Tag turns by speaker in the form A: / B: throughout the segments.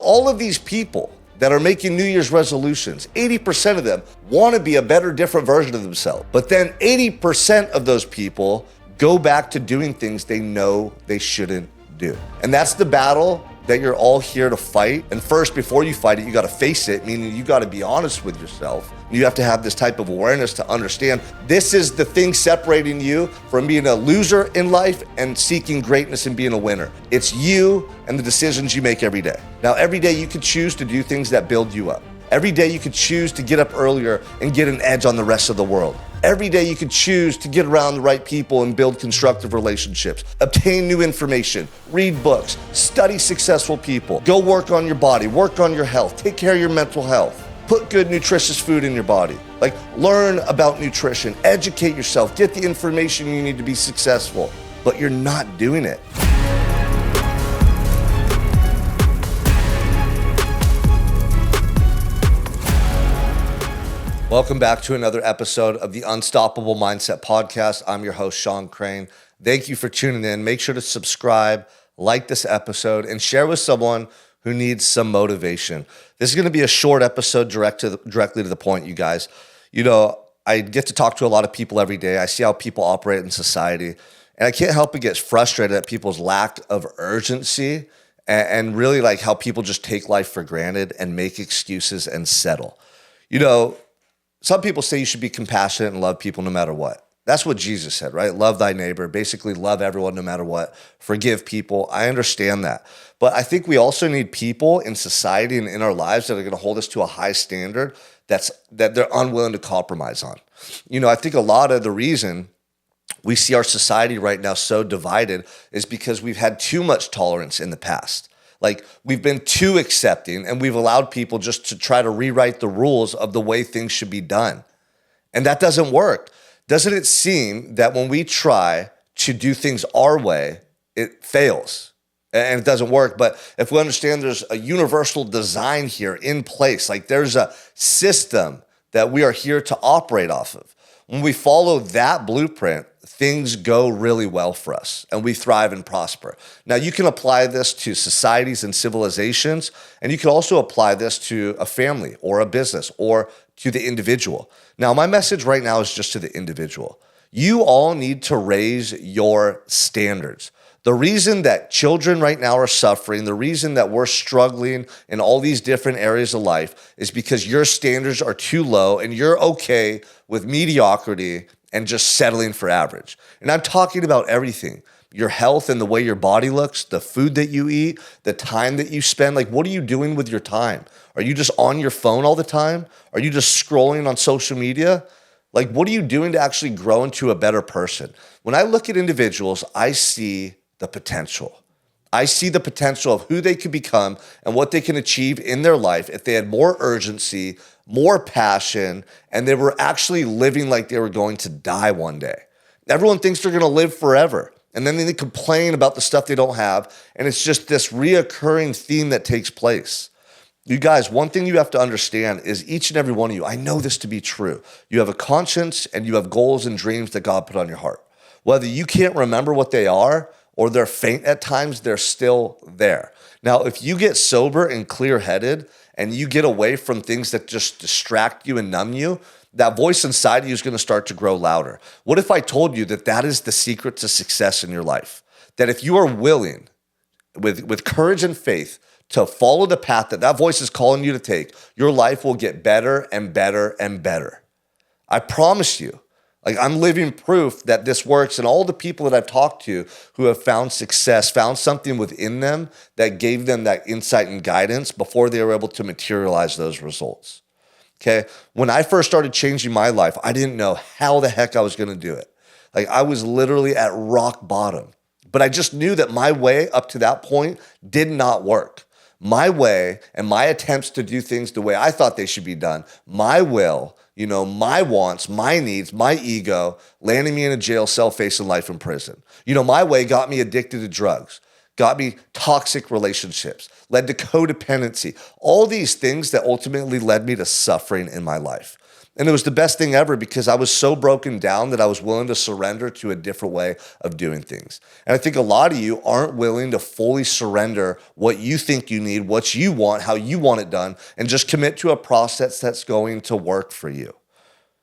A: all of these people that are making New Year's resolutions, 80% of them want to be a better, different version of themselves. But then 80% of those people go back to doing things they know they shouldn't do. And that's the battle that you're all here to fight. And first, before you fight it, you got to face it, meaning you got to be honest with yourself. You have to have this type of awareness to understand this is the thing separating you from being a loser in life and seeking greatness and being a winner. It's you and the decisions you make every day. Now, every day you can choose to do things that build you up. Every day you could choose to get up earlier and get an edge on the rest of the world. Every day you could choose to get around the right people and build constructive relationships, obtain new information, read books, study successful people, go work on your body, work on your health, take care of your mental health, put good nutritious food in your body. Like, learn about nutrition, educate yourself, get the information you need to be successful, but you're not doing it. Welcome back to another episode of the Unstoppable Mindset Podcast. I'm your host, Sean Crane. Thank you for tuning in. Make sure to subscribe, like this episode, and share with someone who needs some motivation. This is going to be a short episode directly to the point, you guys. You know, I get to talk to a lot of people every day. I see how people operate in society, and I can't help but get frustrated at people's lack of urgency and really like how people just take life for granted and make excuses and settle. You know, some people say you should be compassionate and love people no matter what. That's what Jesus said, right? Love thy neighbor, basically love everyone no matter what. Forgive people. I understand that. But I think we also need people in society and in our lives that are going to hold us to a high standard that they're unwilling to compromise on. You know, I think a lot of the reason we see our society right now so divided is because we've had too much tolerance in the past. Like, we've been too accepting and we've allowed people just to try to rewrite the rules of the way things should be done. And that doesn't work. Doesn't it seem that when we try to do things our way, it fails and it doesn't work? But if we understand there's a universal design here in place, like there's a system that we are here to operate off of. When we follow that blueprint, things go really well for us and we thrive and prosper. Now, you can apply this to societies and civilizations, and you can also apply this to a family or a business or to the individual. Now, my message right now is just to the individual. You all need to raise your standards. The reason that children right now are suffering, the reason that we're struggling in all these different areas of life is because your standards are too low and you're okay with mediocrity and just settling for average. And I'm talking about everything. Your health and the way your body looks, the food that you eat, the time that you spend. Like, what are you doing with your time? Are you just on your phone all the time? Are you just scrolling on social media? Like, what are you doing to actually grow into a better person? When I look at individuals, I see the potential. I see the potential of who they could become and what they can achieve in their life if they had more urgency, more passion, and they were actually living like they were going to die one day. Everyone thinks they're going to live forever, and then they complain about the stuff they don't have, and it's just this reoccurring theme that takes place. You guys, one thing you have to understand is each and every one of you, I know this to be true. You have a conscience and you have goals and dreams that God put on your heart. Whether you can't remember what they are or they're faint at times, they're still there. Now, if you get sober and clear-headed and you get away from things that just distract you and numb you, that voice inside of you is going to start to grow louder. What if I told you that that is the secret to success in your life? That if you are willing, with courage and faith, to follow the path that voice is calling you to take, your life will get better and better and better. I promise you. Like, I'm living proof that this works, and all the people that I've talked to who have found success, found something within them that gave them that insight and guidance before they were able to materialize those results. Okay? When I first started changing my life, I didn't know how the heck I was going to do it. Like, I was literally at rock bottom, but I just knew that my way up to that point did not work. My way and my attempts to do things the way I thought they should be done, my will, you know, my wants, my needs, my ego, landing me in a jail cell, facing life in prison. You know, my way got me addicted to drugs, got me toxic relationships, led to codependency, all these things that ultimately led me to suffering in my life. And it was the best thing ever because I was so broken down that I was willing to surrender to a different way of doing things. And I think a lot of you aren't willing to fully surrender what you think you need, what you want, how you want it done, and just commit to a process that's going to work for you.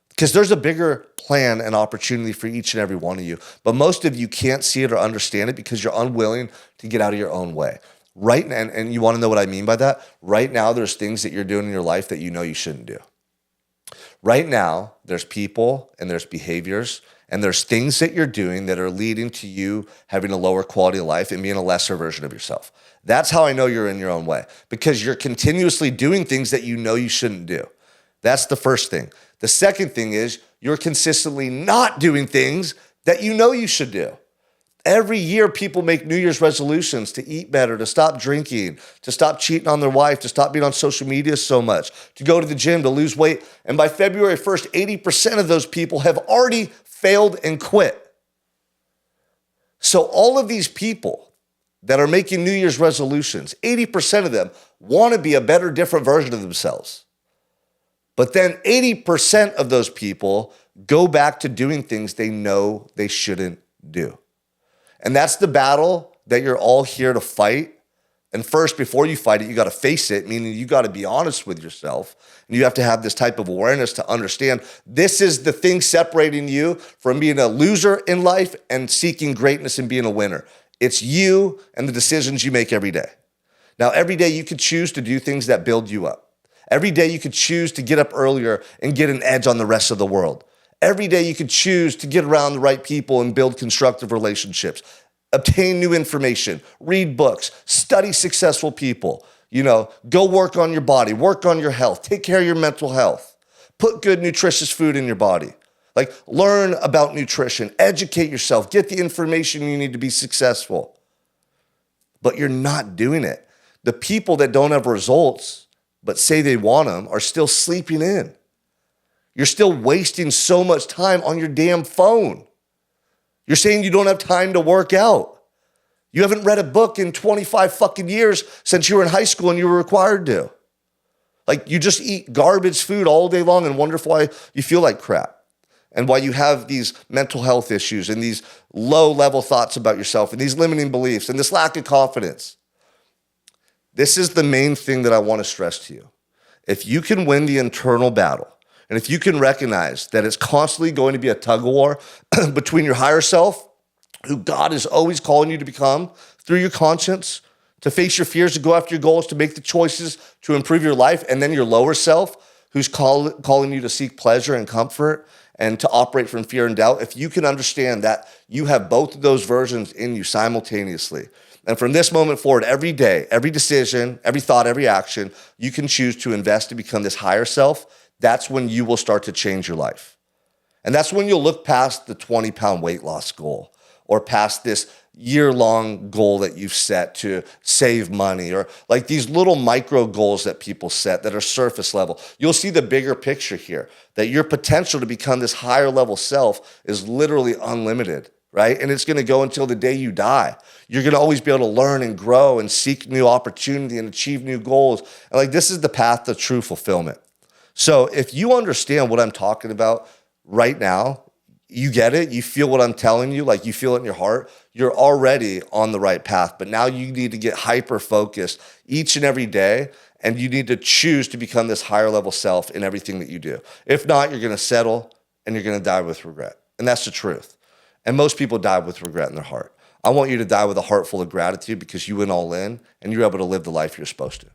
A: Because there's a bigger plan and opportunity for each and every one of you. But most of you can't see it or understand it because you're unwilling to get out of your own way. Right now, and you want to know what I mean by that? Right now, there's things that you're doing in your life that you know you shouldn't do. Right now, there's people and there's behaviors and there's things that you're doing that are leading to you having a lower quality of life and being a lesser version of yourself. That's how I know you're in your own way, because you're continuously doing things that you know you shouldn't do. That's the first thing. The second thing is you're consistently not doing things that you know you should do. Every year, people make New Year's resolutions to eat better, to stop drinking, to stop cheating on their wife, to stop being on social media so much, to go to the gym, to lose weight. And by February 1st, 80% of those people have already failed and quit. So all of these people that are making New Year's resolutions, 80% of them want to be a better, different version of themselves. But then 80% of those people go back to doing things they know they shouldn't do. And that's the battle that you're all here to fight. And first, before you fight it, you got to face it, meaning you got to be honest with yourself. And you have to have this type of awareness to understand this is the thing separating you from being a loser in life and seeking greatness and being a winner. It's you and the decisions you make every day. Now, every day you could choose to do things that build you up. Every day you could choose to get up earlier and get an edge on the rest of the world. Every day you could choose to get around the right people and build constructive relationships, obtain new information, read books, study successful people, go work on your body, work on your health, take care of your mental health, put good nutritious food in your body. Like, learn about nutrition, educate yourself, get the information you need to be successful. But you're not doing it. The people that don't have results but say they want them are still sleeping in. You're still wasting so much time on your damn phone. You're saying you don't have time to work out. You haven't read a book in 25 fucking years since you were in high school and you were required to. Like, you just eat garbage food all day long and wonder why you feel like crap and why you have these mental health issues and these low-level thoughts about yourself and these limiting beliefs and this lack of confidence. This is the main thing that I want to stress to you. If you can win the internal battle, and if you can recognize that it's constantly going to be a tug of war between your higher self, who God is always calling you to become, through your conscience, to face your fears, to go after your goals, to make the choices to improve your life, and then your lower self, who's calling you to seek pleasure and comfort and to operate from fear and doubt, if you can understand that you have both of those versions in you simultaneously, and from this moment forward, every day, every decision, every thought, every action, you can choose to invest to become this higher self, that's when you will start to change your life. And that's when you'll look past the 20-pound weight loss goal or past this year-long goal that you've set to save money, or like these little micro goals that people set that are surface level. You'll see the bigger picture here, that your potential to become this higher level self is literally unlimited, right? And it's going to go until the day you die. You're going to always be able to learn and grow and seek new opportunity and achieve new goals. And like, this is the path to true fulfillment. So if you understand what I'm talking about right now, you get it, you feel what I'm telling you, like you feel it in your heart, you're already on the right path. But now you need to get hyper-focused each and every day, and you need to choose to become this higher level self in everything that you do. If not, you're going to settle and you're going to die with regret. And that's the truth. And most people die with regret in their heart. I want you to die with a heart full of gratitude because you went all in and you're able to live the life you're supposed to.